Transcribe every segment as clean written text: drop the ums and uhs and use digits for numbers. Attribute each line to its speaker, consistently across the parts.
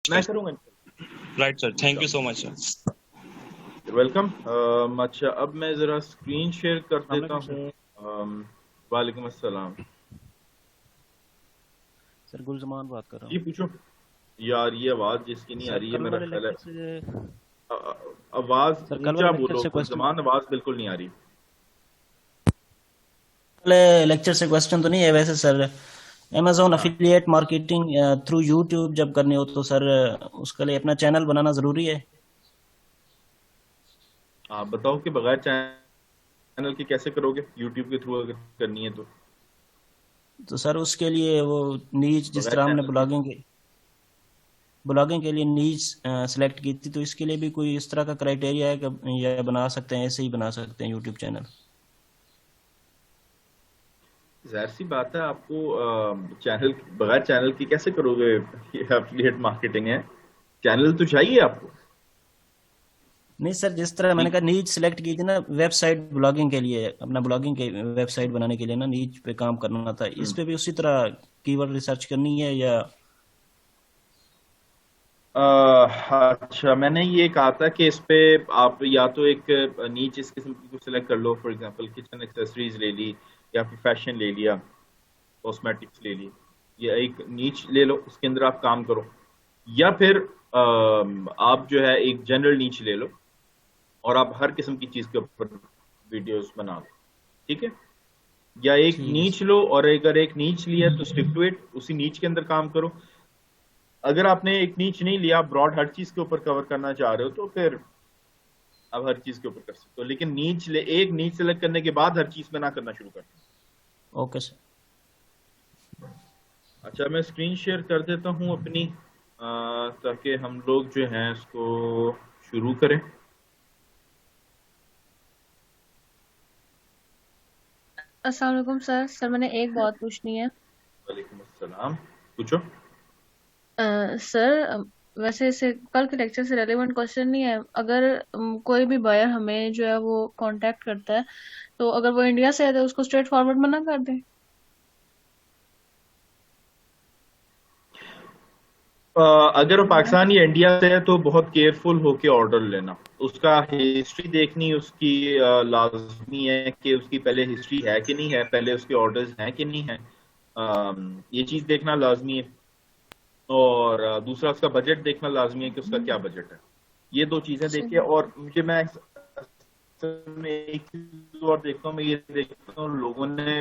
Speaker 1: मैं
Speaker 2: सर
Speaker 1: करूँगा।
Speaker 2: Right sir, thank you so much sir.
Speaker 1: Welcome. अच्छा, अब मैं ज़रा स्क्रीन शेयर कर देता
Speaker 3: अस्सलामुअलैकुम सर।
Speaker 1: हूँ। वालेकुम अस्सलाम।
Speaker 3: सर गुलजमान बात कर रहा
Speaker 1: जी
Speaker 3: हूँ।
Speaker 1: पूछो। यार ये आवाज़ जिसकी नहीं आ
Speaker 3: सर
Speaker 1: रही है,
Speaker 3: कल
Speaker 1: मेरा
Speaker 3: वाले
Speaker 1: ख्याल है।
Speaker 3: लेक्चर से
Speaker 1: आवाज़
Speaker 3: सर कल
Speaker 1: ऊंचा
Speaker 3: वाले लेक्चर
Speaker 1: बोलो,
Speaker 3: से
Speaker 1: कुल
Speaker 3: क्वेश्चन
Speaker 1: ज़मान आवाज़ बिल्कुल नहीं आ रही।
Speaker 3: वाले लेक्चर से क्वेश्चन तो नहीं है वैसे सर। अमेजोन
Speaker 1: हाँ,
Speaker 3: अफिलिएट मार्केटिंग थ्रू यूट्यूब जब करनी हो तो सर उसके लिए अपना चैनल बनाना ज़रूरी है।
Speaker 1: आप बताओ कि बगैर चैनल के कैसे करोगे, यूट्यूब के थ्रू अगर करनी है तो।
Speaker 3: तो सर उसके लिए वो नीच जिस
Speaker 1: बगैर
Speaker 3: तरह हमने
Speaker 1: चैनल के।
Speaker 3: ब्लॉगिंग के लिए नीच सेलेक्ट की थी तो इसके लिए भी कोई इस तरह का क्राइटेरिया है कि या बना सकते हैं ऐसे ही बना सकते हैं यूट्यूब चैनल।
Speaker 1: जाहिर सी बात है, आपको चैनल बगैर चैनल की कैसे करोगे। एफिलिएट मार्केटिंग है, चैनल तो चाहिए आपको।
Speaker 3: नहीं सर, जिस तरह मैंने
Speaker 1: ठीक।
Speaker 3: कहा नीच सेलेक्ट की थी ना वेबसाइट ब्लॉगिंग के लिए, अपना ब्लॉगिंग के वेबसाइट बनाने के लिए ना नीच पे काम करना था, इस पे भी उसी तरह कीवर्ड रिसर्च करनी है या?
Speaker 1: अच्छा, मैंने ये कहा था कि इस पे आप या तो एक नीच इस किस्म की कुछ सेलेक्ट कर लो। फॉर एग्जांपल किचन एक्सेसरीज ले ली, या फिर फैशन ले लिया, कॉस्मेटिक्स ले ली। ये एक नीच ले लो, उसके अंदर आप काम करो। या फिर आप जो है एक जनरल नीच ले लो, और आप हर किस्म की चीज के ऊपर वीडियोस बना लो। ठीक है। या एक
Speaker 3: ठीक है
Speaker 1: नीच
Speaker 3: सर।
Speaker 1: लो, और अगर एक नीच लिया तो स्टिक टू इट, उसी नीच के अंदर काम करो। अगर आपने एक नीच नहीं लिया, ब्रॉड हर चीज के ऊपर कवर करना चाह रहे हो, तो फिर आप हर चीज के ऊपर कर सकते हो। लेकिन एक नीच सेलेक्ट करने के बाद हर चीज में ना करना शुरू करना।
Speaker 3: Okay sir.
Speaker 1: अच्छा, मैं स्क्रीन शेयर कर देता हूँ अपनी, ताकि हम लोग जो हैं इसको शुरू करें।
Speaker 4: अस्सलाम वालेकुम सर। मैंने एक बात पूछनी है।
Speaker 1: वालेकुम अस्सलाम। पूछो।
Speaker 4: सर, वैसे इसे कल के लेक्चर से रेलेवेंट क्वेश्चन नहीं है। अगर कोई भी बायर हमें जो है वो कांटेक्ट करता है, तो अगर वो इंडिया से है तो उसको स्ट्रेट फॉरवर्ड मना कर दें?
Speaker 1: अगर वो पाकिस्तान या इंडिया से है तो बहुत केयरफुल होके ऑर्डर लेना। उसका हिस्ट्री देखनी उसकी लाजमी है कि उसकी पहले हिस्ट्री है कि नहीं है, पहले उसके ऑर्डर्स हैं कि नहीं है। ये चीज देखना लाजमी है। और दूसरा उसका बजट देखना लाजमी है कि उसका क्या बजट है। ये दो चीजें देखिए।
Speaker 4: सही।
Speaker 1: और मुझे मैं असल में एक चीज और देखता हूँ, मैं ये देखता हूँ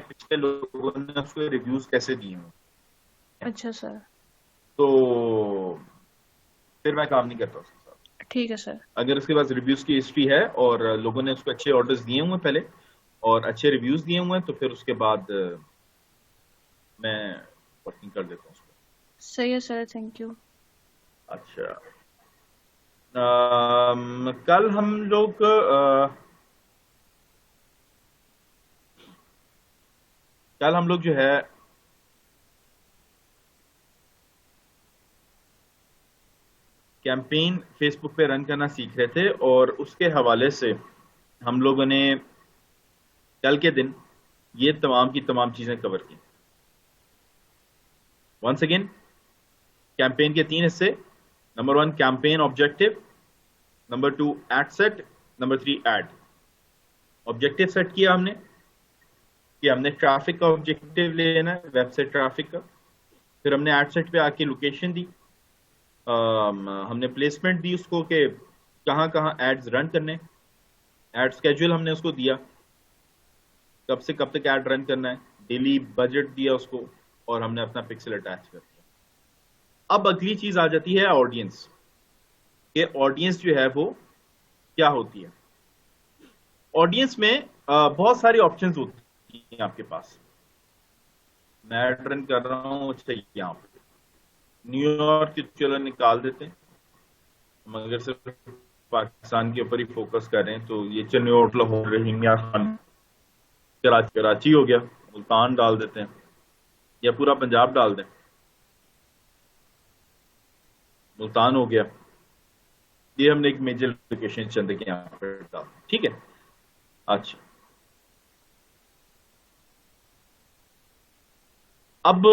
Speaker 1: पिछले लोगों ने उसके रिव्यूज कैसे दिए हैं।
Speaker 4: अच्छा सर।
Speaker 1: तो फिर मैं काम नहीं करता उसके साथ।
Speaker 4: ठीक है सर।
Speaker 1: अगर उसके पास रिव्यूज की हिस्ट्री है और लोगों ने उसको अच्छे ऑर्डर्स दिए हुए हैं पहले, और अच्छे रिव्यूज दिए हुए हैं, तो फिर उसके बाद मैं वर्किंग कर देता हूँ उसको।
Speaker 4: सही है सर, थैंक यू।
Speaker 1: अच्छा। कल हम लोग जो है कैंपेन फेसबुक पे रन करना सीख रहे थे, और उसके हवाले से हम लोगों ने कल के दिन ये तमाम की तमाम चीजें कवर की। वंस अगेन, कैंपेन के 3 हिस्से। Number 1 campaign objective, number 2 ad set, number 3 ad. Objective set किया हमने कि हमने ट्रैफिक का ऑब्जेक्टिव लेना है, वेबसाइट ट्रैफिक का। फिर हमने एड सेट पे आके लोकेशन दी। हमने प्लेसमेंट दी उसको कि कहाँ कहाँ एड्स रन करने। एड स्केड्यूल हमने उसको दिया, कब से कब तक एड रन करना है। डेली बजट दिया उसको, और हमने अपना पिक्सल अटैच कर दिया। अब अगली चीज आ जाती है ऑडियंस। कि ऑडियंस जो है वो क्या होती है। ऑडियंस में बहुत सारी ऑप्शंस होती हैं आपके पास। मैं एड रन कर रहा हूँ, अच्छा यहाँ पे न्यूयॉर्क की चलो निकाल देते हैं। हम अगर सिर्फ पाकिस्तान के ऊपर ही फोकस कर रहे हैं तो ये चन्योट, लाहौर, रोहिंग्या खान, कराची हो गया, मुल्तान डाल देते हैं, या पूरा पंजाब डाल दें। मुल्तान हो गया। ये हमने एक मेजर लोकेशन चंद के यहाँ पर डाल, ठीक है। अच्छा, अब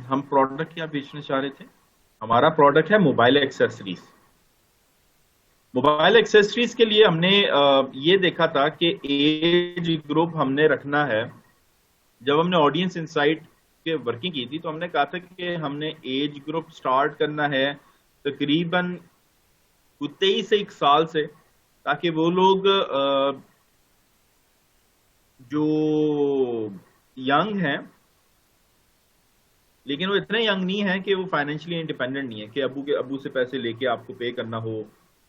Speaker 1: हम प्रोडक्ट क्या बेचना चाह रहे थे। हमारा प्रोडक्ट है मोबाइल एक्सेसरीज। मोबाइल एक्सेसरीज के लिए हमने ये देखा था कि एज ग्रुप हमने रखना है। जब हमने ऑडियंस इनसाइट के वर्किंग की थी तो हमने कहा था कि हमने एज ग्रुप स्टार्ट करना है तकरीबन 23 से 1 साल से, ताकि वो लोग जो यंग हैं लेकिन वो इतने यंग नहीं है कि वो फाइनेंशियली इंडिपेंडेंट नहीं है कि अबू से पैसे लेके आपको पे करना हो,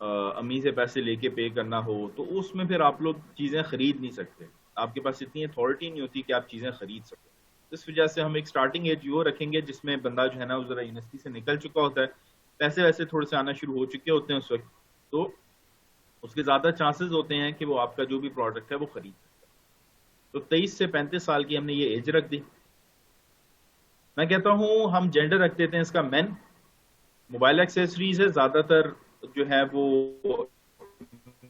Speaker 1: अम्मी से पैसे लेके पे करना हो, तो उसमें फिर आप लोग चीज़ें खरीद नहीं सकते, आपके पास इतनी अथॉरिटी नहीं होती कि आप चीज़ें खरीद सको। इस वजह से हम एक स्टार्टिंग एज वो रखेंगे जिसमें बंदा जो है ना वो ज़रा यूनिवर्सिटी से निकल चुका होता है, पैसे वैसे थोड़े से आना शुरू हो चुके होते हैं उस वक्त, तो उसके ज़्यादा चांसेस होते हैं कि वो आपका जो भी प्रोडक्ट है वो खरीद सकता है। तो 23 से 35 साल की हमने ये एज रख दी। मैं कहता हूं हम जेंडर रख देते हैं इसका मेन। मोबाइल एक्सेसरीज है, ज्यादातर जो है वो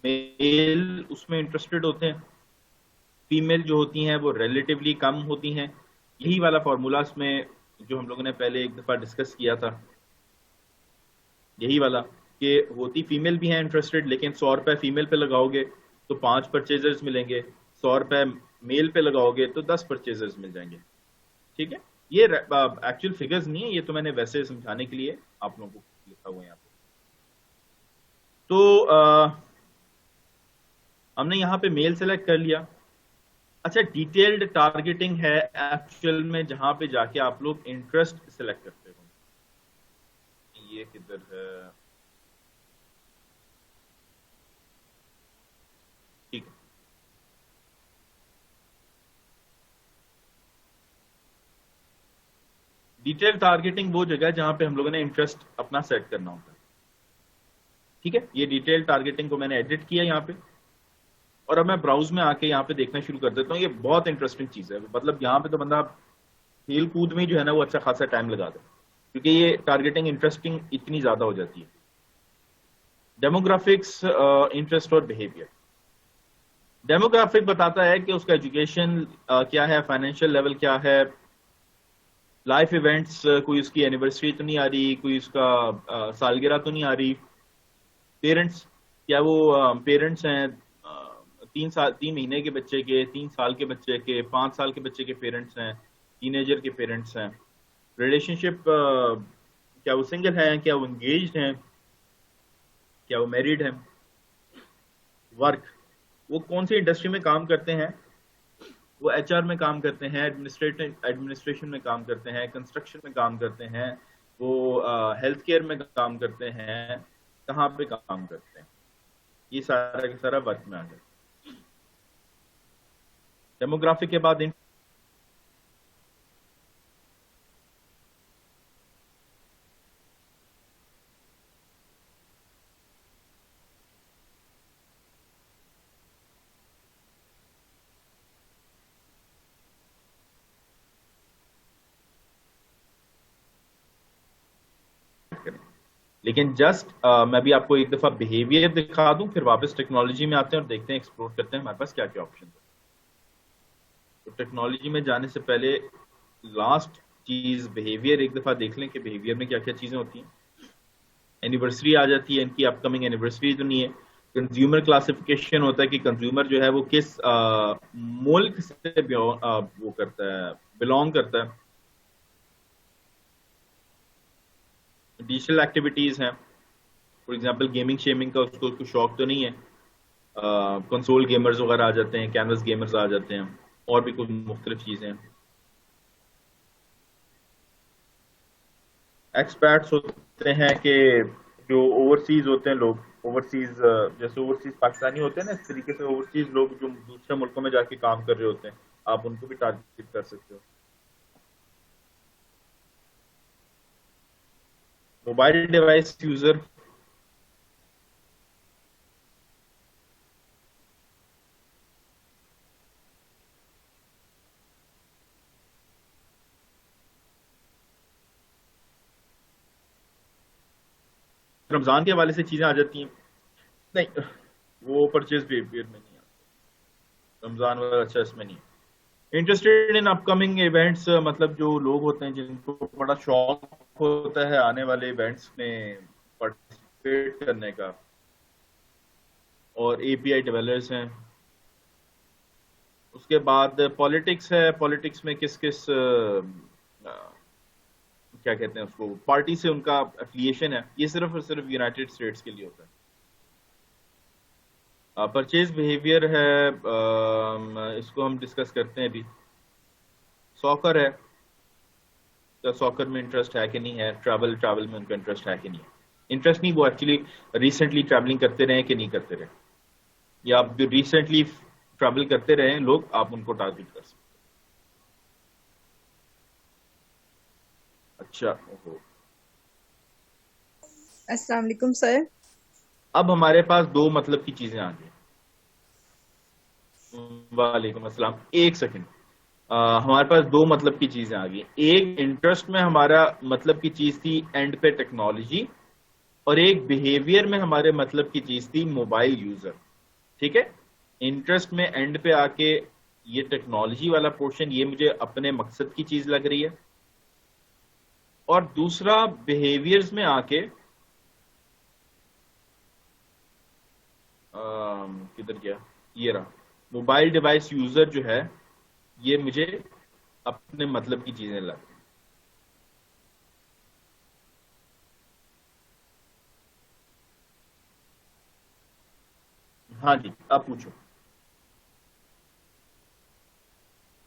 Speaker 1: मेल उसमें इंटरेस्टेड होते हैं, फीमेल जो होती हैं वो रिलेटिवली कम होती हैं। यही वाला फॉर्मूला इसमें जो हम लोगों ने पहले एक दफा डिस्कस किया था, यही वाला कि होती फीमेल भी हैं इंटरेस्टेड, लेकिन 100 रुपए फीमेल पे लगाओगे तो 5 परचेजर्स मिलेंगे, 100 रुपए मेल पे लगाओगे तो 10 परचेजर्स मिल जाएंगे। ठीक है, ये एक्चुअल फिगर्स नहीं है, ये तो मैंने वैसे समझाने के लिए आप लोगों को लिखा हुआ है यहाँ पे। तो हमने यहाँ पे मेल सेलेक्ट कर लिया। अच्छा, डिटेल्ड टारगेटिंग है एक्चुअल में, जहां पे जाके आप लोग इंटरेस्ट सेलेक्ट करते हो। ये किधर है? ठीक है, डिटेल टारगेटिंग वो जगह है जहां पे हम लोगों ने इंटरेस्ट अपना सेट करना होता है। ठीक है, ये डिटेल टारगेटिंग को मैंने एडिट किया यहाँ पे, और अब मैं ब्राउज में आके यहाँ पे देखना शुरू कर देता हूँ। ये बहुत इंटरेस्टिंग चीज है, मतलब यहाँ पे तो बंदा खेल कूद में जो है ना वो अच्छा खासा टाइम लगा दे, क्योंकि ये टारगेटिंग इंटरेस्टिंग इतनी ज्यादा हो जाती है। डेमोग्राफिक्स, इंटरेस्ट और बिहेवियर। डेमोग्राफिक बताता है कि उसका एजुकेशन क्या है, फाइनेंशियल लेवल क्या है, लाइफ इवेंट्स, कोई उसकी एनिवर्सरी तो नहीं आ रही, कोई उसका सालगिरह तो नहीं आ रही, पेरेंट्स, क्या वो पेरेंट्स हैं 3 महीने के बच्चे के, 3 साल के बच्चे के, 5 साल के बच्चे के पेरेंट्स हैं, टीनेजर के पेरेंट्स हैं। रिलेशनशिप, क्या वो सिंगल हैं, क्या वो एंगेज्ड हैं, क्या वो मैरिड हैं। वर्क, वो कौन सी इंडस्ट्री में काम करते हैं, वो एचआर में काम करते हैं, एडमिनिस्ट्रेशन में काम करते हैं, कंस्ट्रक्शन में काम करते हैं, वो हेल्थ केयर में काम करते हैं, कहाँ पे काम करते हैं, ये सारा का सारा वर्क में आ गया। डेमोग्राफिक के बाद लेकिन जस्ट मैं भी आपको एक दफा बिहेवियर दिखा दूं, फिर वापस टेक्नोलॉजी में आते हैं और देखते हैं, एक्सप्लोर करते हैं हमारे पास क्या क्या ऑप्शन है। तो टेक्नोलॉजी में जाने से पहले लास्ट चीज बिहेवियर एक दफा देख लें कि बिहेवियर में क्या क्या चीजें होती हैं। एनिवर्सरी आ जाती है, इनकी अपकमिंग एनिवर्सरी तो नहीं है। कंज्यूमर क्लासिफिकेशन होता है कि कंज्यूमर जो है वो किस मुल्क से वो करता है, बिलोंग करता है। डिजिटल एक्टिविटीज हैं, फॉर एग्जांपल गेमिंग शेमिंग का उसको शौक तो नहीं है, कंसोल गेमर्स वगैरह आ जाते हैं, कैनवस गेमर्स आ जाते हैं, और भी कुछ मुख्तलिफ चीजें हैं। एक्सपर्ट्स होते हैं कि जो ओवरसीज होते हैं लोग, ओवरसीज जैसे ओवरसीज पाकिस्तानी होते हैं ना, इस तरीके से ओवरसीज लोग जो दूसरे मुल्कों में जाके काम कर रहे होते हैं, आप उनको भी टारगेट कर सकते हो। मोबाइल डिवाइस यूजर, रमजान के हवाले से चीजें आ जाती हैं, नहीं वो परचेज बिहेवियर में नहीं आता, रमजान वाला अच्छा इसमें नहीं है। इंटरेस्टेड इन अपकमिंग इवेंट्स, मतलब जो लोग होते हैं जिनको बड़ा शौक होता है आने वाले इवेंट्स में पार्टिसिपेट करने का, और एपीआई डेवलपर्स हैं। उसके बाद पॉलिटिक्स है, पॉलिटिक्स में किस किस क्या कहते हैं उसको, पार्टी से उनका एफिलिएशन है, ये सिर्फ और सिर्फ यूनाइटेड स्टेट्स के लिए होता है। परचेज बिहेवियर है, इसको हम डिस्कस करते हैं अभी। सॉकर है, तो सॉकर में इंटरेस्ट है कि नहीं है, ट्रैवल में उनका इंटरेस्ट है कि नहीं है। इंटरेस्ट नहीं, वो एक्चुअली रिसेंटली ट्रैवलिंग करते रहे कि नहीं करते रहे, या आप जो रिसेंटली ट्रैवल करते रहे लोग, आप उनको टारगेट कर सकते। अच्छा, ओहो।
Speaker 5: अस्सलाम वालेकुम सर।
Speaker 1: अब हमारे पास दो मतलब की चीजें आ गई। वालेकुम अस्सलाम। एक सेकंड, हमारे पास दो मतलब की चीजें आ गई। एक इंटरेस्ट में हमारा मतलब की चीज थी एंड पे टेक्नोलॉजी, और एक बिहेवियर में हमारे मतलब की चीज थी मोबाइल यूजर। ठीक है, इंटरेस्ट में एंड पे आके ये टेक्नोलॉजी वाला पोर्शन, ये मुझे अपने मकसद की चीज लग रही है, और दूसरा बिहेवियर्स में आके किधर गया, ये रहा, मोबाइल डिवाइस यूजर जो है, ये मुझे अपने मतलब की चीजें लग रही। हाँ जी, आप पूछो।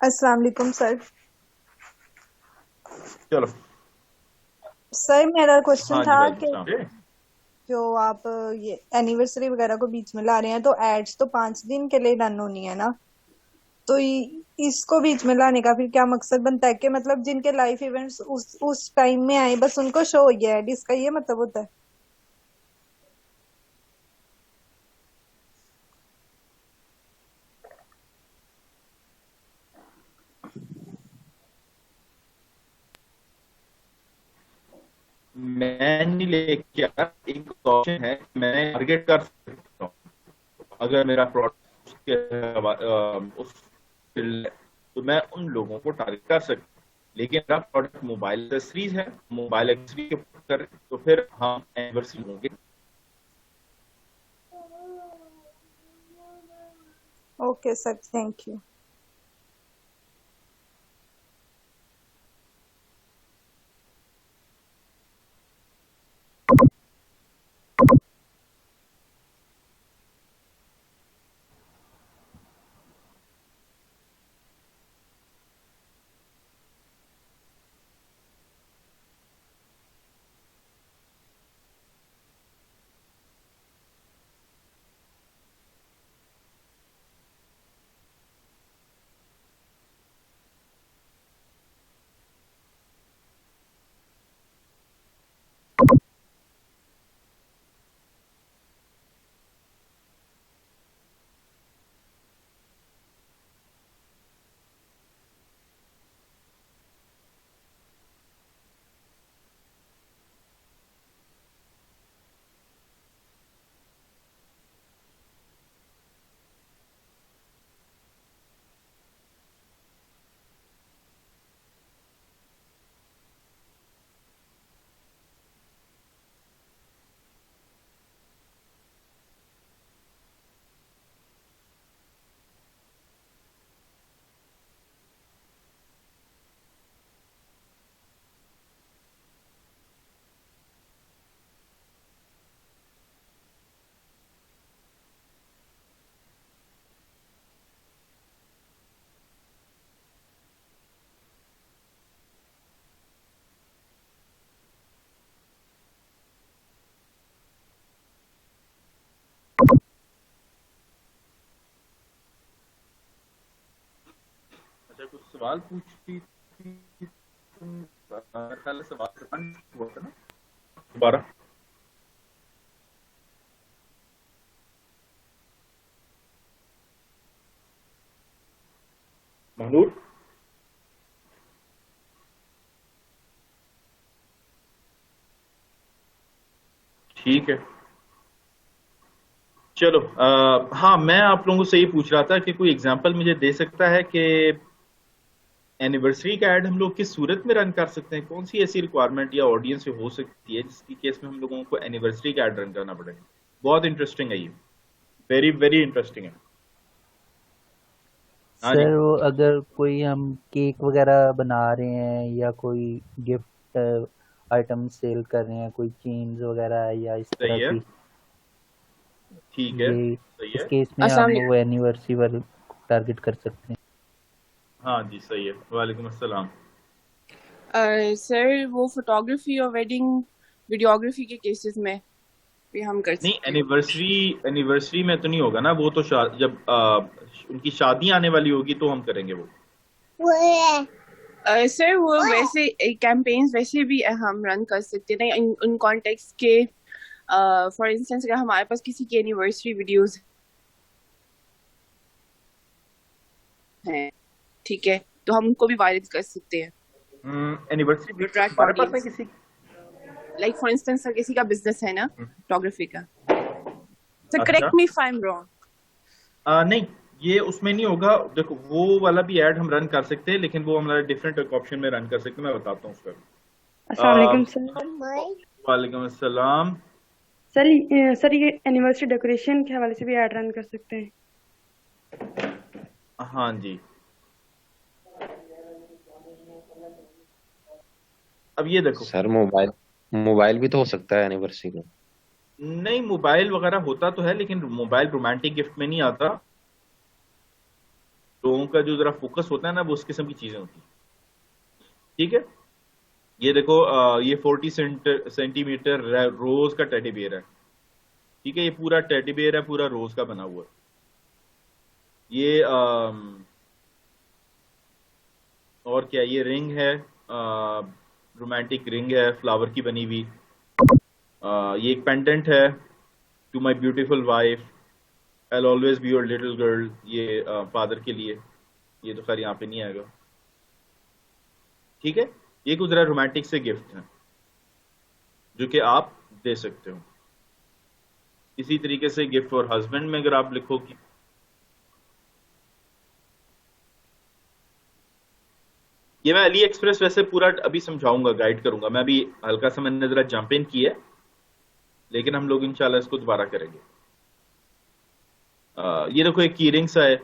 Speaker 5: अस्सलाम वालेकुम सर।
Speaker 1: चलो।
Speaker 5: सर मेरा क्वेश्चन
Speaker 1: हाँ जी,
Speaker 5: था
Speaker 1: वालेकुम
Speaker 5: कि
Speaker 1: सलाम।
Speaker 5: जो आप ये एनिवर्सरी वगैरह को बीच में ला रहे हैं, तो एड्स तो 5 दिन के लिए रन होनी है ना, तो इसको बीच में लाने का फिर क्या मकसद बनता है कि मतलब जिनके लाइफ इवेंट्स उस टाइम में आए बस उनको शो हो गया एड, इसका ये मतलब होता है?
Speaker 1: मैं नहीं लेके आया, एक ऑप्शन है, मैं टारगेट कर सकता हूँ। अगर मेरा प्रोडक्ट उस फील्ड है, तो मैं उन लोगों को टारगेट कर सकता हूँ। लेकिन मेरा प्रोडक्ट मोबाइल एक्सेसरीज है, मोबाइल एक्सेसरी के ऊपर करें, तो फिर हम एनिवर्सरी होंगे।
Speaker 5: Okay sir, thank you.
Speaker 1: अच्छा, कुछ सवाल पूछती थी तुम, मेरे ख्याल से सवाल हुआ था ना दोबारा। महमूद, ठीक है, चलो। हाँ, मैं आप लोगों से ये पूछ रहा था कि कोई एग्जांपल मुझे दे सकता है कि एनिवर्सरी का ऐड हम लोग किस सूरत में रन कर सकते हैं? कौन सी ऐसी रिक्वायरमेंट या ऑडियंस हो सकती है जिसकी केस में हम लोगों को एनिवर्सरी का ऐड रन करना पड़ेगा? बहुत इंटरेस्टिंग है ये, वेरी वेरी इंटरेस्टिंग है। हाँ जी।
Speaker 6: सर वो अगर कोई हम केक वगैरह बना रहे हैं या कोई गिफ्ट आइटम सेल कर रहे हैं, कोई चेन्स वगैरह या इस तरह
Speaker 1: सही है,
Speaker 6: की,
Speaker 1: ठीक है,
Speaker 6: ये
Speaker 1: सही
Speaker 6: इस
Speaker 1: है।
Speaker 6: केस में
Speaker 7: अस्सलाम
Speaker 6: हम
Speaker 7: वालेकुम।
Speaker 6: वो एनिवर्सरी वाले टारगेट कर सकते हैं।
Speaker 1: हाँ जी, सही है। वालेकुम अस्सलाम।
Speaker 7: सर वो फोटोग्राफी और वेडिंग वीडियोग्राफी के केसेस में भी हम कर
Speaker 1: नहीं,
Speaker 7: सकते हैं।
Speaker 1: एनिवर्सरी में तो नहीं होगा ना, वो तो जब उनकी शादी आने वाली होगी तो हम करेंगे वो।
Speaker 7: सर वो वैसे कैंपेन्स वैसे भी हम रन कर सकते हैं ना उन कॉन्टेक्स्ट के। फॉर इंस्टेंस अगर हमारे पास किसी की एनिवर्सरी वीडियोस हैं, ठीक है, तो हम उनको भी वायरल कर सकते हैं।
Speaker 1: एनिवर्सरी भी
Speaker 7: Attract
Speaker 1: हमारे पास है
Speaker 7: audience.
Speaker 1: किसी?
Speaker 7: लाइक फॉर इंस्टेंस किसी का बिजनेस है ना फोटोग्राफी का, सर
Speaker 1: अच्छा।
Speaker 7: Correct me if I am wrong.
Speaker 1: नहीं, ये उसमें नहीं होगा। देखो, वो वाला भी ऐड हम रन कर सकते हैं, लेकिन वो हमारा डिफरेंट ऑप्शन में रन कर सकते हैं, मैं बताता हूँ उसका।
Speaker 8: अस्सलाम वालेकुम सर।
Speaker 1: वालेकुम अस्सलाम।
Speaker 8: सर ये एनिवर्सरी डेकोरेशन के हवाले से भी ऐड रन कर सकते हैं।
Speaker 1: हाँ जी। अब ये देखो,
Speaker 9: सर मोबाइल भी तो हो सकता है एनिवर्सरी में।
Speaker 1: नहीं, मोबाइल वगैरह होता तो है, लेकिन मोबाइल रोमांटिक गिफ्ट में नहीं आता। लोगों का जो जरा फोकस होता है ना, वो उस किस्म की चीजें होती हैं। ठीक है, ये देखो, ये 40 सेंटीमीटर रोज का टेडी बियर है। ठीक है, ये पूरा टेडी बियर है, पूरा रोज का बना हुआ है। ये और क्या, ये रिंग है, रोमांटिक रिंग है, फ्लावर की बनी हुई। ये एक पेंडेंट है, to my beautiful wife, I always be your little girl. ये फादर के लिए, ये तो खैर यहाँ पे नहीं आएगा। ठीक है, ये कुछ जरा रोमांटिक से गिफ्ट हैं जो कि आप दे सकते हो। इसी तरीके से गिफ्ट फॉर हस्बैंड में अगर आप लिखो कि ये, मैं अली एक्सप्रेस वैसे पूरा अभी समझाऊंगा, गाइड करूंगा मैं। अभी हल्का सा मैंने जरा जंप इन किया, लेकिन हम लोग इंशाल्लाह इसको दोबारा करेंगे। ये देखो, एक की रिंग सा है।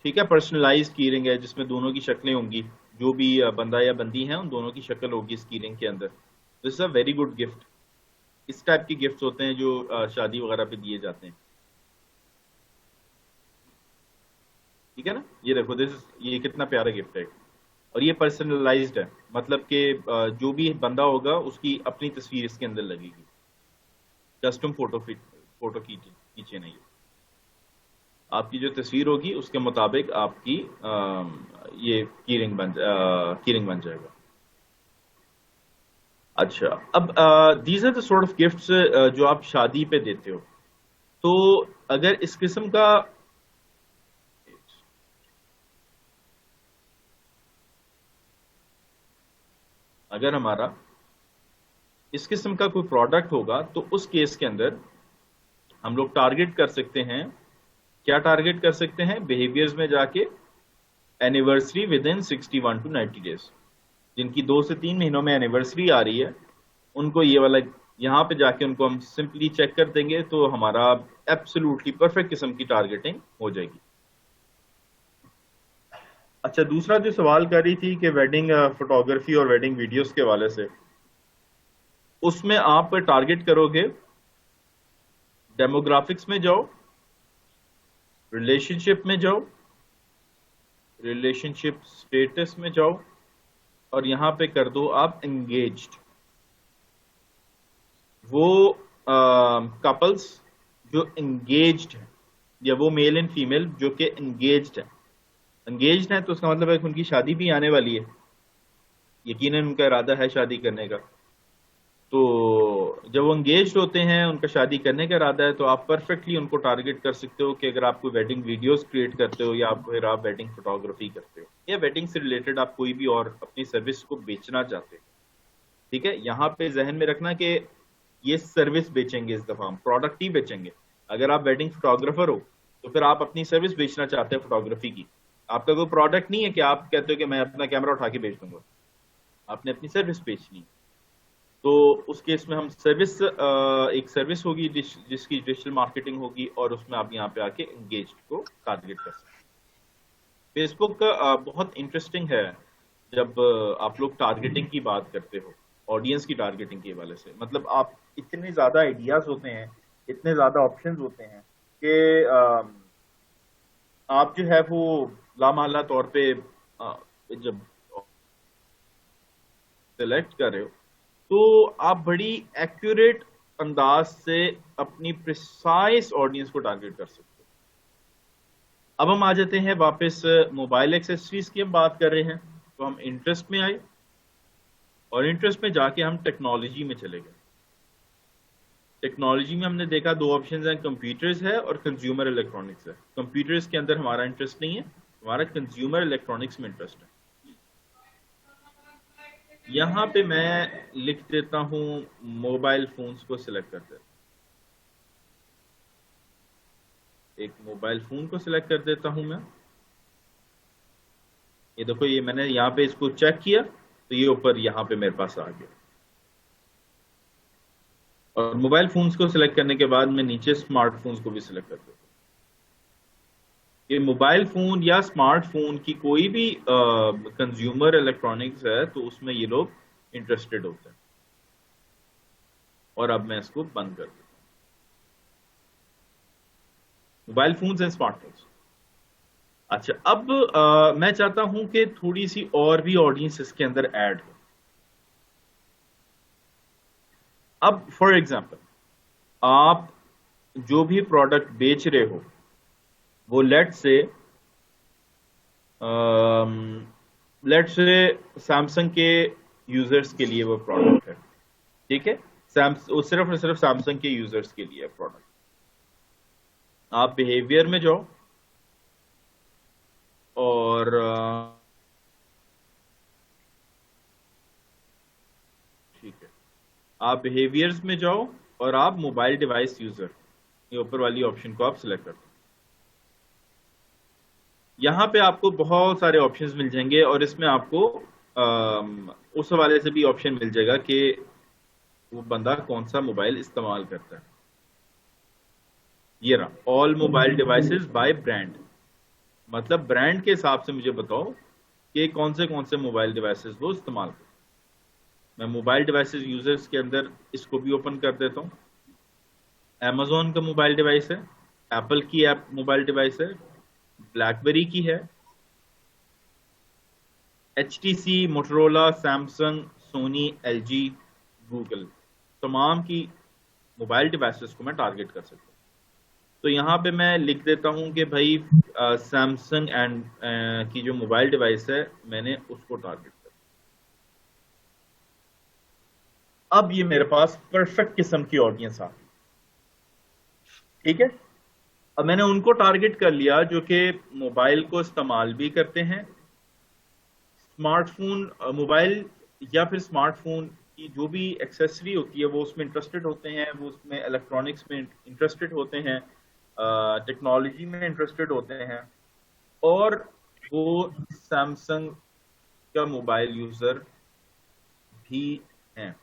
Speaker 1: ठीक है, पर्सनलाइज्ड की रिंग है जिसमें दोनों की शक्लें होंगी, जो भी बंदा या बंदी है उन दोनों की शक्ल होगी इस की रिंग के अंदर। This is a very good gift. इस टाइप के गिफ्ट्स होते हैं जो शादी वगैरह पे दिए जाते हैं। ठीक है ना, ये देखो, ये कितना प्यारा गिफ्ट है। और ये पर्सनलाइज्ड है, मतलब कि जो भी बंदा होगा उसकी अपनी तस्वीर इसके अंदर लगेगी। कस्टम फोटो खींचे नहीं, आपकी जो तस्वीर होगी उसके मुताबिक आपकी ये कीरिंग बन जाएगा। अच्छा, अब these are the sort of gifts जो आप शादी पे देते हो। तो अगर इस किस्म का अगर हमारा इस किस्म का कोई प्रोडक्ट होगा, तो उस केस के अंदर हम लोग टारगेट कर सकते हैं। क्या टारगेट कर सकते हैं? बिहेवियर्स में जाके anniversary within 61 to 90 days, जिनकी 2 से 3 महीनों में एनिवर्सरी आ रही है, उनको ये वाला यहाँ पे जाके उनको हम सिंपली चेक कर देंगे, तो हमारा एब्सोल्युटली परफेक्ट किस्म की टारगेटिंग हो जाएगी। अच्छा, दूसरा जो सवाल कर रही थी कि वेडिंग फोटोग्राफी और वेडिंग वीडियोस के हवाले से, उसमें आप टारगेट करोगे, डेमोग्राफिक्स में जाओ, रिलेशनशिप में जाओ, रिलेशनशिप स्टेटस में जाओ, और यहां पे कर दो आप एंगेज्ड। वो कपल्स जो एंगेज्ड है, या वो मेल एंड फीमेल जो कि एंगेज्ड है। एंगेज्ड है तो उसका मतलब है कि उनकी शादी भी आने वाली है, यकीनन उनका इरादा है शादी करने का। तो जब वो एंगेज्ड होते हैं, उनका शादी करने का इरादा है, तो आप परफेक्टली उनको टारगेट कर सकते हो कि अगर आप कोई वेडिंग वीडियोस क्रिएट करते हो, या आप वेडिंग फोटोग्राफी करते हो, या वेडिंग से रिलेटेड आप कोई भी और अपनी सर्विस को बेचना चाहते हो। ठीक है, यहाँ पे जहन में रखना कि ये सर्विस बेचेंगे, इस दफा हम प्रोडक्ट ही बेचेंगे। अगर आप वेडिंग फोटोग्राफर हो तो फिर आप अपनी सर्विस बेचना चाहते हैं फोटोग्राफी की, आपका कोई प्रोडक्ट नहीं है कि आप कहते हो कि मैं अपना कैमरा उठा के बेच दूंगा, आपने अपनी सर्विस बेचनी है। तो उस केस में हम सर्विस, एक सर्विस होगी जिसकी डिजिटल मार्केटिंग होगी, और उसमें आप यहाँ पे आके एंगेज को टारगेट कर सकते हैं। फेसबुक बहुत इंटरेस्टिंग है जब आप लोग टारगेटिंग की बात करते हो, ऑडियंस की टारगेटिंग के हवाले से। मतलब आप इतने ज्यादा आइडियाज होते हैं, इतने ज्यादा ऑप्शंस होते हैं कि आप जो है वो लामाला तौर पे जब सेलेक्ट कर रहे हो तो आप बड़ी एक्यूरेट अंदाज से अपनी प्रिसाइज ऑडियंस को टारगेट कर सकते हो। अब हम आ जाते हैं वापस मोबाइल एक्सेसरीज की हम बात कर रहे हैं, तो हम इंटरेस्ट में आए और इंटरेस्ट में जाके हम टेक्नोलॉजी में चले गए। टेक्नोलॉजी में हमने देखा दो ऑप्शंस हैं, कंप्यूटर्स है और कंज्यूमर इलेक्ट्रॉनिक्स है। कंप्यूटर्स के अंदर हमारा इंटरेस्ट नहीं है, हमारा कंज्यूमर इलेक्ट्रॉनिक्स में इंटरेस्ट है। यहां पे मैं लिख देता हूं मोबाइल फोन्स को सिलेक्ट कर देता, एक मोबाइल फोन को सिलेक्ट कर देता हूं मैं। ये देखो, ये मैंने यहाँ पे इसको चेक किया तो ये ऊपर यहाँ पे मेरे पास आ गया। और मोबाइल फोन्स को सिलेक्ट करने के बाद मैं नीचे स्मार्टफोन्स को भी सिलेक्ट कर देता हूँ। ये मोबाइल फोन या स्मार्टफोन की कोई भी कंज्यूमर इलेक्ट्रॉनिक्स है तो उसमें ये लोग इंटरेस्टेड होते हैं। और अब मैं इसको बंद कर देता हूँ, मोबाइल फोन्स एंड स्मार्टफोन्स। अच्छा, अब मैं चाहता हूं कि थोड़ी सी और भी ऑडियंस इसके अंदर ऐड हो। अब फॉर एग्जांपल, आप जो भी प्रोडक्ट बेच रहे हो वो लेट से सैमसंग के यूजर्स के लिए वो प्रोडक्ट है, ठीक है। सिर्फ और सिर्फ सैमसंग के यूजर्स के लिए प्रोडक्ट। आप बिहेवियर में जाओ और ठीक है, आप बिहेवियर्स में जाओ और आप मोबाइल डिवाइस यूजर, ये ऊपर वाली ऑप्शन को आप सिलेक्ट कर दो। यहाँ पे आपको बहुत सारे ऑप्शंस मिल जाएंगे और इसमें आपको उस हवाले से भी ऑप्शन मिल जाएगा कि वो बंदा कौन सा मोबाइल इस्तेमाल करता है। ये रहा, all mobile devices by brand, मतलब ब्रांड के हिसाब से मुझे बताओ कि कौन से मोबाइल डिवाइसेस वो इस्तेमाल करते हैं। मैं मोबाइल डिवाइसेस यूजर्स के अंदर इसको भी ओपन कर देता हूँ। Amazon का मोबाइल डिवाइस है, एप्पल की ऐप मोबाइल डिवाइस है, ब्लैकबेरी की है, HTC, Motorola, Samsung, Sony, LG, Google, तमाम की मोबाइल डिवाइसेस को मैं टारगेट कर सकता हूँ। तो यहाँ पे मैं लिख देता हूँ कि भाई सैमसंग एंड की जो मोबाइल डिवाइस है मैंने उसको टारगेट कर। अब ये मेरे पास परफेक्ट किस्म की ऑडियंस आ गई, ठीक है। अब मैंने उनको टारगेट कर लिया जो कि मोबाइल को इस्तेमाल भी करते हैं, स्मार्टफोन, मोबाइल या फिर स्मार्टफोन की जो भी एक्सेसरी होती है वो उसमें इंटरेस्टेड होते हैं, वो उसमें इलेक्ट्रॉनिक्स में इंटरेस्टेड होते हैं, टेक्नोलॉजी में इंटरेस्टेड होते हैं, और वो सैमसंग का मोबाइल यूजर भी हैं।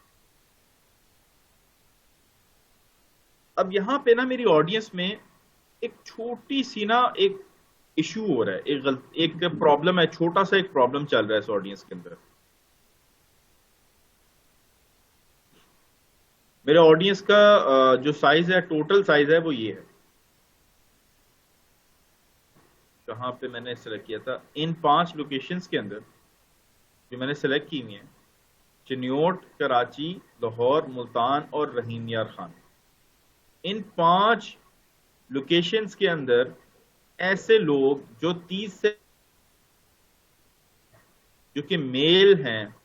Speaker 1: अब यहाँ पे ना मेरी ऑडियंस में एक छोटी सी ना एक इशू हो रहा है, एक प्रॉब्लम है, छोटा सा एक प्रॉब्लम चल रहा है इस ऑडियंस के अंदर। मेरे ऑडियंस का जो साइज है, टोटल साइज है, वो ये है। कहाँ पे मैंने सेलेक्ट किया था, इन 5 लोकेशंस के अंदर जो मैंने सेलेक्ट की हुई है, चिन्योट, कराची, लाहौर, मुल्तान और रहीम यार खान, इन 5 लोकेशंस के अंदर ऐसे लोग जो 30 से जो कि मेल हैं,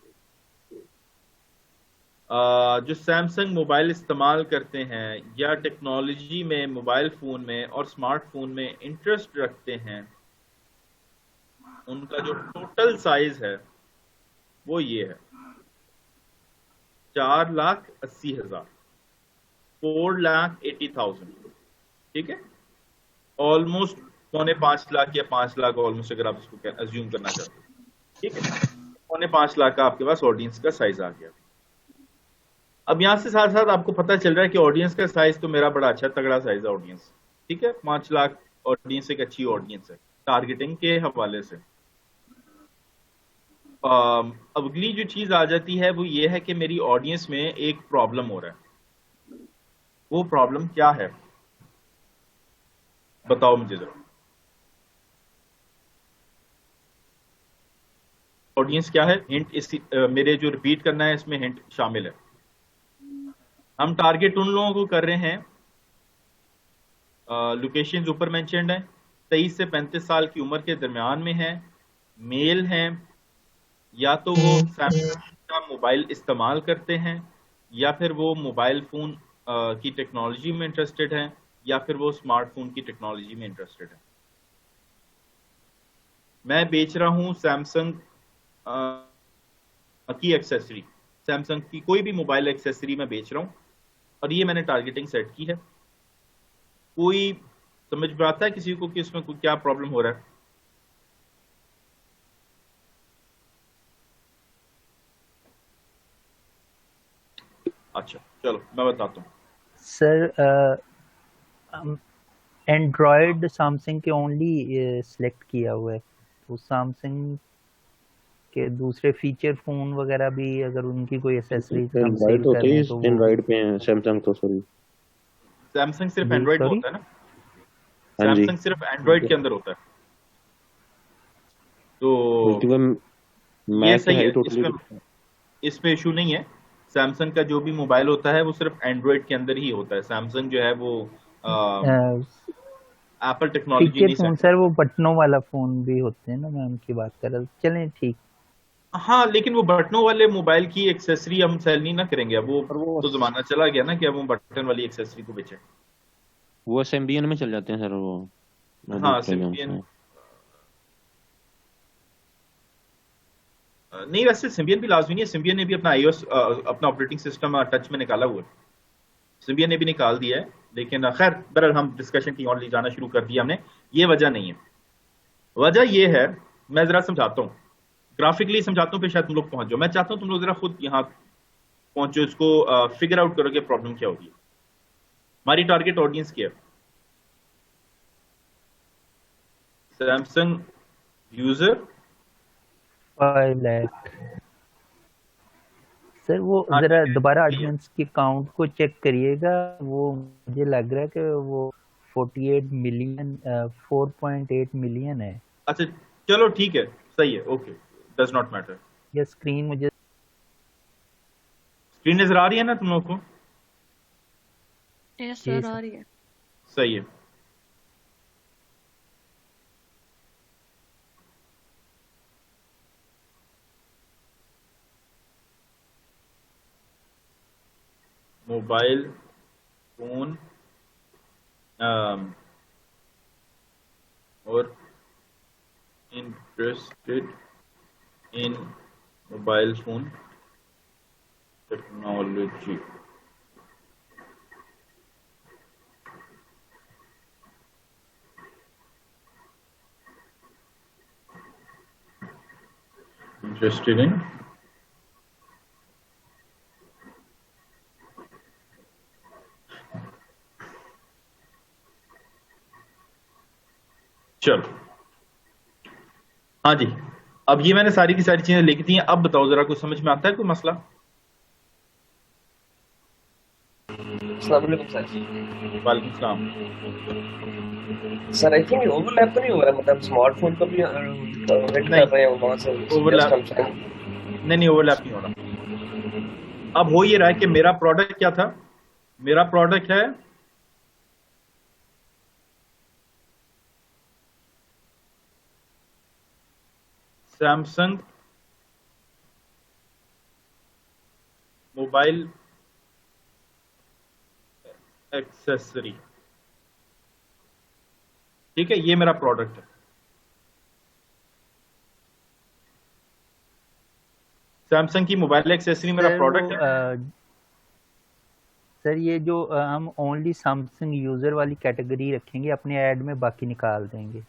Speaker 1: जो सैमसंग मोबाइल इस्तेमाल करते हैं या टेक्नोलॉजी में, मोबाइल फोन में और स्मार्टफोन में इंटरेस्ट रखते हैं, उनका जो टोटल साइज है वो ये है 4,80,000, 4,80,000, ठीक है। ऑलमोस्ट 4.5 लाख या 5 लाख ऑलमोस्ट, अगर आप इसको अज्यूम करना चाहते हो, ठीक है। 4.5 लाख का आपके पास ऑडियंस का साइज आ गया। अब यहाँ से साथ साथ आपको पता चल रहा है कि ऑडियंस का साइज तो मेरा बड़ा अच्छा तगड़ा साइज है ऑडियंस, ठीक है। 5 लाख ऑडियंस एक अच्छी ऑडियंस है टारगेटिंग के हवाले से। अब अगली जो चीज आ जाती है वो ये है कि मेरी ऑडियंस में एक प्रॉब्लम हो रहा है। वो प्रॉब्लम क्या है, बताओ मुझे जरा। ऑडियंस क्या है, हिंट मेरे जो रिपीट करना है इसमें हिंट शामिल है। हम टारगेट उन लोगों को कर रहे हैं, लोकेशन ऊपर मेंशन्ड है, 23 से 35 साल की उम्र के दरमियान में है, मेल हैं, या तो वो सैमसंग का मोबाइल इस्तेमाल करते हैं, या फिर वो मोबाइल फोन की टेक्नोलॉजी में इंटरेस्टेड हैं, या फिर वो स्मार्टफोन की टेक्नोलॉजी में इंटरेस्टेड है। मैं बेच रहा हूं सैमसंग की एक्सेसरी, सैमसंग की कोई भी मोबाइल एक्सेसरी मैं बेच रहा हूं, और ये मैंने टारगेटिंग सेट की है। कोई समझ में आता है किसी को कि इसमें क्या प्रॉब्लम हो रहा है? अच्छा चलो मैं बताता हूँ
Speaker 6: सर। एंड्रॉयड सैमसंग के ओनली सिलेक्ट किया हुआ है, तो सैमसंग के दूसरे फीचर फोन वगैरह भी अगर उनकी कोई एसेसरीज हम सेल कर रहे हैं तो वो
Speaker 9: एंड्रॉइड पे है सैमसंग तो, सॉरी
Speaker 1: सैमसंग सिर्फ
Speaker 6: जी
Speaker 1: एंड्रॉइड में
Speaker 6: सॉरी
Speaker 1: होता है ना,
Speaker 9: हाँ जी,
Speaker 1: सैमसंग सिर्फ एंड्रॉइड के अंदर होता है,
Speaker 9: बल्कि
Speaker 1: तो
Speaker 9: वो
Speaker 1: ये
Speaker 9: मैक
Speaker 1: सही
Speaker 9: है
Speaker 1: है,
Speaker 9: ही टोटली।
Speaker 1: इसमें इशू नहीं है। सैमसंग का जो भी मोबाइल होता है वो सिर्फ एंड्रॉइड के अंदर ही होता है। सैमसंग जो है वो एप्पल टेक्नोलॉजी
Speaker 6: फीचर
Speaker 1: नहीं
Speaker 6: फोन
Speaker 1: सेट
Speaker 6: सर
Speaker 1: करता।
Speaker 6: वो बटनों वाला फोन भी होते हैं ना, मैं उनकी बात कर रहा था। चलें ठीक।
Speaker 1: हाँ लेकिन वो बटनों वाले मोबाइल की एक्सेसरी हम सेल नहीं ना करेंगे, अब वो
Speaker 9: और वो
Speaker 1: तो जमाना चला गया ना कि अब हम बटन वाली एक्सेसरी को बेचें।
Speaker 9: वो एसएमबीएन में चल जाते हैं सर, वो
Speaker 1: हाँ
Speaker 9: दूसरे जो
Speaker 1: सिम्बियन
Speaker 9: हैं।
Speaker 1: नहीं, वैसे सिम्बियन भी लाजमी नहीं है। सिम्बियन ने भी अपना iOS अपना ऑपरेटिंग सिस्टम टच में निकाला हुआ है, सिम्बियन ने भी निकाल दिया है। लेकिन खैर बहरहाल हम डिस्कशन की और ले जाना शुरू कर दिया हमने, ये वजह नहीं है। वजह ये है, मैं जरा समझाता हूँ, ग्राफिकली समझाता हूँ, फिर शायद तुम लोग पहुंच जाओ। मैं चाहता हूँ तुम लोग जरा खुद यहाँ पहुंचो, इसको फिगर आउट करो कि प्रॉब्लम क्या होगी। हमारी टारगेट ऑडियंस क्या है? Samsung user
Speaker 6: 5 lakh. सर वो
Speaker 1: हाँ
Speaker 6: जरा
Speaker 1: ठीक है,
Speaker 6: दोबारा
Speaker 1: सही है।
Speaker 6: ऑडियंस के काउंट को चेक करिएगा, वो मुझे लग रहा है कि वो 48 मिलियन 4.8 मिलियन है,
Speaker 1: अच्छा चलो ठीक है, सही है, ओके, डज नॉट मैटर।
Speaker 6: या स्क्रीन मुझे
Speaker 1: स्क्रीन नजर आ रही है ना तुम लोग को?
Speaker 4: यस
Speaker 6: जी
Speaker 4: सर, आ
Speaker 6: सर।
Speaker 4: रही है।
Speaker 1: सही है। मोबाइल फोन और interested in mobile phone technology. Interested in चलो हाँ जी, अब ये मैंने सारी की सारी चीजें लिख दी हैं। अब बताओ जरा, कुछ समझ में आता है कोई मसला?
Speaker 10: अस्सलाम वालेकुम सर।
Speaker 1: वालेकुम सलाम।
Speaker 10: सर आई थिंक ओवरलैप तो नहीं हो रहा, मतलब स्मार्टफोन को भी हिट कर रहे हैं वहां से
Speaker 1: ओवरलैप
Speaker 10: जस्ट हम।
Speaker 1: नहीं, ओवरलैप नहीं हो रहा। अब हो ये रहा है कि मेरा प्रोडक्ट क्या था, मेरा प्रोडक्ट है सैमसंग मोबाइल एक्सेसरी, ठीक है, ये मेरा प्रोडक्ट है। सैमसंग की मोबाइल एक्सेसरी मेरा
Speaker 6: सर वो
Speaker 1: प्रोडक्ट है।
Speaker 6: सर ये जो हम ओनली सैमसंग यूजर वाली कैटेगरी रखेंगे अपने ऐड में, बाकी निकाल देंगे।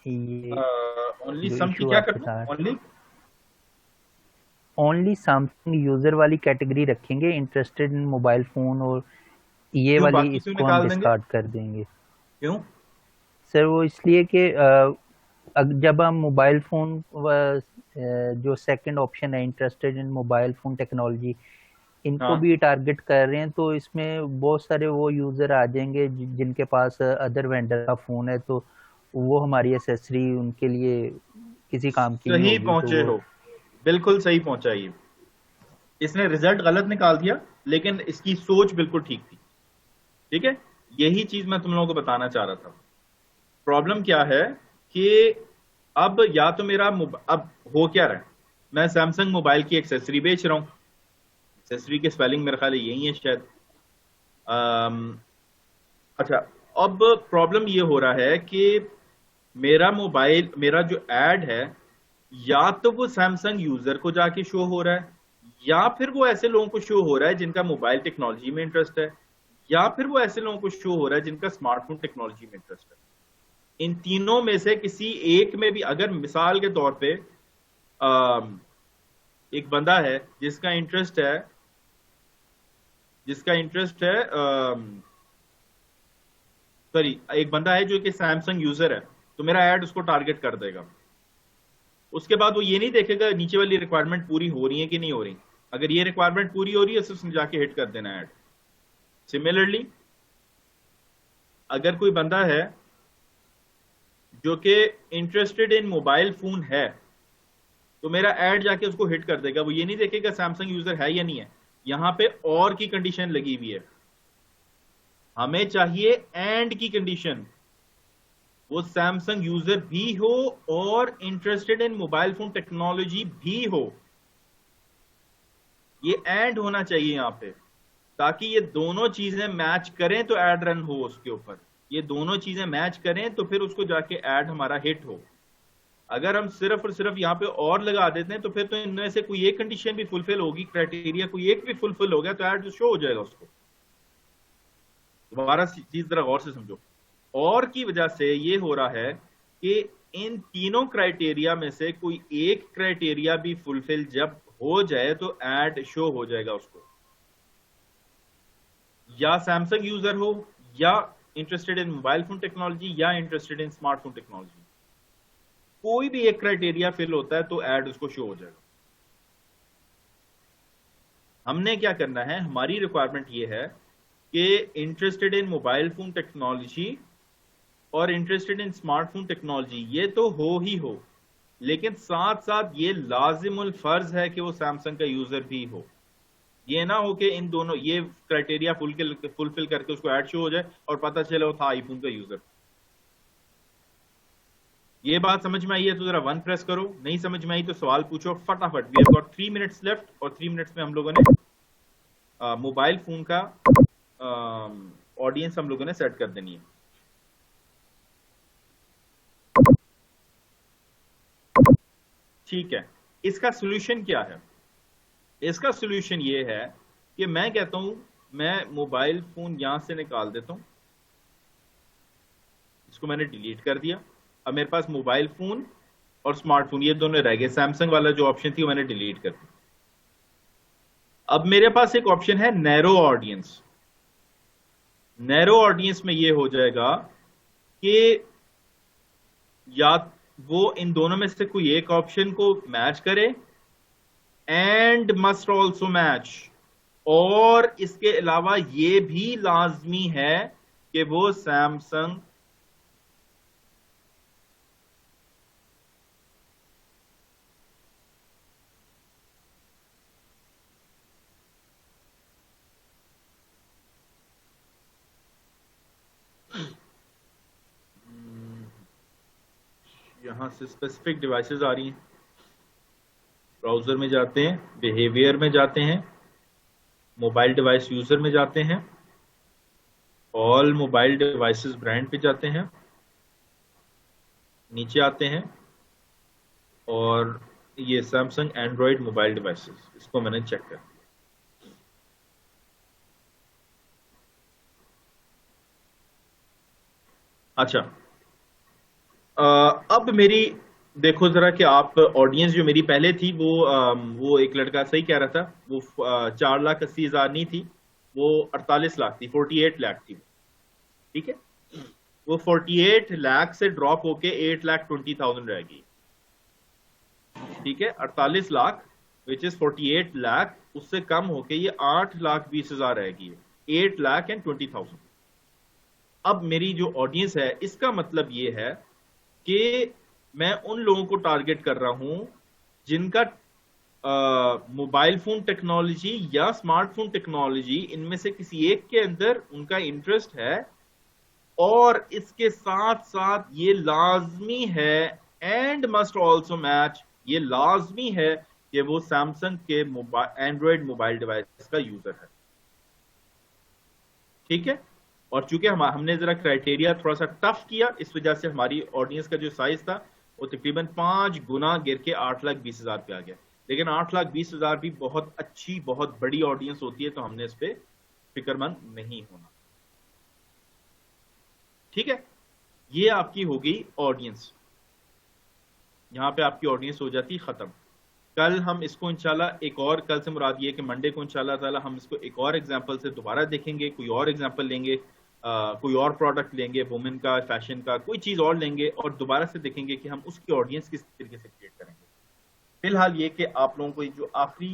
Speaker 6: ये
Speaker 1: ओनली
Speaker 6: जो
Speaker 1: सम की
Speaker 6: इशू
Speaker 1: क्या
Speaker 6: आप
Speaker 1: करना
Speaker 6: बता रहे,
Speaker 1: ओनली
Speaker 6: ओनली सैमसंग यूजर वाली कैटेगरी रखेंगे, इंटरेस्टेड इन मोबाइल फोन, और ये
Speaker 1: क्यों
Speaker 6: वाली
Speaker 1: बाकी क्यों
Speaker 6: इसको हम
Speaker 1: निकाल देंगे
Speaker 6: डिस्कार्ड कर देंगे।
Speaker 1: क्यों
Speaker 6: सर वो इसलिए कि जब हम मोबाइल फोन जो सेकंड ऑप्शन है interested in mobile phone technology, इनको
Speaker 1: हाँ
Speaker 6: भी टारगेट कर रहे हैं, तो इसमें बहुत सारे वो यूजर आ जाएंगे जिनके पास अदर वेंडर का फोन है, तो वो हमारी एसेसरी उनके लिए किसी काम की नहीं
Speaker 1: सही
Speaker 6: होगी, तो
Speaker 1: पहुंचे
Speaker 6: वो
Speaker 1: हो बिल्कुल सही पहुंचा ये इसने रिजल्ट गलत निकाल दिया लेकिन इसकी सोच बिल्कुल ठीक थी ठीक है यही चीज मैं तुम लोगों को बताना चाह रहा था प्रॉब्लम क्या है कि अब या तो मेरा अब हो क्या रहा है मैं सैमसंग मोबाइल की एक्सेसरी बेच रहा हूं एक्सेसरी के स्पेलिंग मेरे ख्याल है यही है शायद अच्छा अब प्रॉब्लम ये हो रहा है कि मेरा जो एड है या तो वो सैमसंग यूजर को जाके शो हो रहा है या फिर वो ऐसे लोगों को शो हो रहा है जिनका मोबाइल टेक्नोलॉजी में इंटरेस्ट है या फिर वो ऐसे लोगों को शो हो रहा है जिनका स्मार्टफोन टेक्नोलॉजी में इंटरेस्ट है इन तीनों में से किसी एक में भी अगर मिसाल के तौर पे एक बंदा है जिसका इंटरेस्ट है सॉरी एक बंदा है जो कि सैमसंग यूजर है तो मेरा ऐड उसको टारगेट कर देगा उसके बाद वो ये नहीं देखेगा नीचे वाली रिक्वायरमेंट पूरी हो रही है कि नहीं हो रही अगर ये रिक्वायरमेंट पूरी हो रही है तो उसने जाके हिट कर देना ऐड सिमिलरली अगर कोई बंदा है जो कि इंटरेस्टेड इन मोबाइल फोन है तो मेरा ऐड जाके उसको हिट कर देगा वो ये नहीं देखेगा सैमसंग यूजर है या नहीं है यहां पे और की कंडीशन लगी हुई है हमें चाहिए एंड की कंडीशन वो सैमसंग यूजर भी हो और interested in mobile phone technology भी हो ये एंड होना चाहिए यहां पे ताकि ये दोनों चीजें मैच करें तो ऐड रन हो उसके ऊपर ये दोनों चीजें मैच करें तो फिर उसको जाके ऐड हमारा हिट हो अगर हम सिर्फ और सिर्फ यहां पे और लगा देते हैं तो फिर तो इनमें से कोई एक कंडीशन भी फुलफिल होगी क्राइटेरिया कोई एक भी फुलफिल हो गया तो ऐड शो हो जाएगा उसको दोबारा चीज जरा गौर से समझो और की वजह से ये हो रहा है कि इन तीनों क्राइटेरिया में से कोई एक क्राइटेरिया भी फुलफिल जब हो जाए तो ऐड शो हो जाएगा उसको या सैमसंग यूजर हो या interested in mobile phone technology या इंटरेस्टेड इन स्मार्टफोन टेक्नोलॉजी कोई भी एक क्राइटेरिया फिल होता है तो ऐड उसको शो हो जाएगा हमने क्या करना है हमारी रिक्वायरमेंट ये है कि interested in mobile phone technology और इंटरेस्टेड इन स्मार्टफोन टेक्नोलॉजी ये तो हो ही हो लेकिन साथ साथ ये लाजिमुल फर्ज है कि वो सैमसंग का यूजर भी हो ये ना हो कि इन दोनों ये क्राइटेरिया फुलफिल करके उसको ऐड शो हो जाए और पता चले वो था आईफोन का यूजर ये बात समझ में आई है तो जरा 1 प्रेस करो नहीं समझ में आई तो सवाल पूछो फटाफट we have got 3 minutes left और 3 मिनट्स में हम लोगों ने मोबाइल फोन का ऑडियंस हम लोगों ने सेट कर देनी है ठीक है इसका सोल्यूशन क्या है इसका सोल्यूशन ये है कि मैं कहता हूं मैं मोबाइल फोन यहां से निकाल देता हूं इसको मैंने डिलीट कर दिया अब मेरे पास मोबाइल फोन और स्मार्टफोन ये दोनों रह गए सैमसंग वाला जो ऑप्शन थी वो मैंने डिलीट कर दिया अब मेरे पास एक ऑप्शन है नैरो ऑडियंस में ये हो जाएगा कि या वो इन दोनों में से कोई एक ऑप्शन को मैच करे एंड मस्ट ऑल्सो मैच और इसके अलावा ये भी लाजमी है कि वो सैमसंग यहां से स्पेसिफिक डिवाइसेस आ रही हैं ब्राउजर में जाते हैं बिहेवियर में जाते हैं मोबाइल डिवाइस यूजर में जाते हैं ऑल मोबाइल डिवाइसेस ब्रांड पे जाते हैं नीचे आते हैं और ये सैमसंग एंड्रॉयड मोबाइल डिवाइसेस इसको मैंने चेक कर अच्छा, अब मेरी देखो जरा कि आप ऑडियंस जो मेरी पहले थी वो एक लड़का सही कह रहा था, वो 4,80,000 नहीं थी, वो 48 लाख थी, 48 लाख थी, ठीक है। वो 48 लाख से ड्रॉप होके 8,20,000 रह गई, ठीक है। 48 लाख विच इज 48 लाख, उससे कम होके ये 8,20,000 रह गई है, 8,20,000। अब मेरी जो ऑडियंस है, इसका मतलब ये है कि मैं उन लोगों को टारगेट कर रहा हूं जिनका मोबाइल फोन टेक्नोलॉजी या स्मार्टफोन टेक्नोलॉजी इनमें से किसी एक के अंदर उनका इंटरेस्ट है, और इसके साथ साथ ये लाजमी है, एंड मस्ट ऑल्सो मैच, ये लाजमी है कि वो सैमसंग के एंड्रॉयड मोबाइल डिवाइस का यूजर है, ठीक है। और चूंकि हमने जरा क्राइटेरिया थोड़ा सा टफ किया, इस वजह से हमारी ऑडियंस का जो साइज था वो तकरीबन 5 गुना गिर के 8,20,000 पे आ गया। लेकिन 8,20,000 भी बहुत अच्छी, बहुत बड़ी ऑडियंस होती है, तो हमने इस पे फिक्रमंद नहीं होना, ठीक है। ये आपकी होगी ऑडियंस, यहां पे आपकी ऑडियंस हो जाती खत्म। कल हम इसको इंशाल्लाह एक और, कल से मुराद ये कि मंडे को इंशाल्लाह ताला हम इसको एक और एग्जांपल से दोबारा देखेंगे, कोई और एग्जांपल लेंगे, कोई और प्रोडक्ट लेंगे, वुमेन का, फैशन का, कोई चीज और लेंगे और दोबारा से देखेंगे कि हम उसकी ऑडियंस किस तरीके से क्रिएट करेंगे। फिलहाल ये कि आप लोगों को जो आखिरी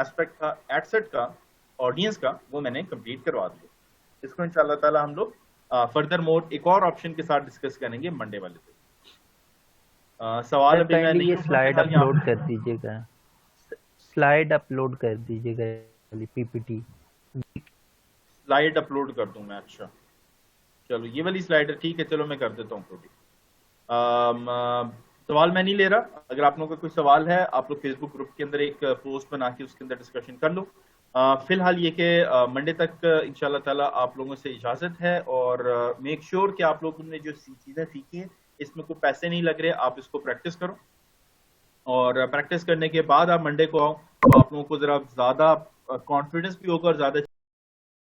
Speaker 1: एस्पेक्ट था एडसेट का, ऑडियंस का, वो मैंने कंप्लीट करवा दिया। इसको इंशाल्लाह ताला हम लोग फर्दर मोर एक और ऑप्शन के साथ डिस्कस करेंगे मंडे वाले दिन। सवाल अभी मैं नहीं,
Speaker 6: ये स्लाइड अपलोड कर दीजिएगा, स्लाइड अपलोड कर दीजिएगा, पीपीटी
Speaker 1: स्लाइड अपलोड कर दूं मैं? अच्छा चलो, ये वाली स्लाइड है, ठीक है, चलो मैं कर देता हूँ अपलोड। सवाल मैं नहीं ले रहा, अगर आप लोगों का कोई सवाल है आप लोग फेसबुक ग्रुप के अंदर एक पोस्ट बना के उसके अंदर डिस्कशन कर लो। फिलहाल ये कि मंडे तक इंशाल्लाह ताला आप लोगों से इजाजत है, और मेक श्योर कि आप लोगों ने जो चीजें सीखी हैं इसमें कोई पैसे नहीं लग रहे, आप इसको प्रैक्टिस करो, और प्रैक्टिस करने के बाद आप मंडे को आओ तो आप लोगों को जरा ज्यादा कॉन्फिडेंस भी होगा और ज्यादा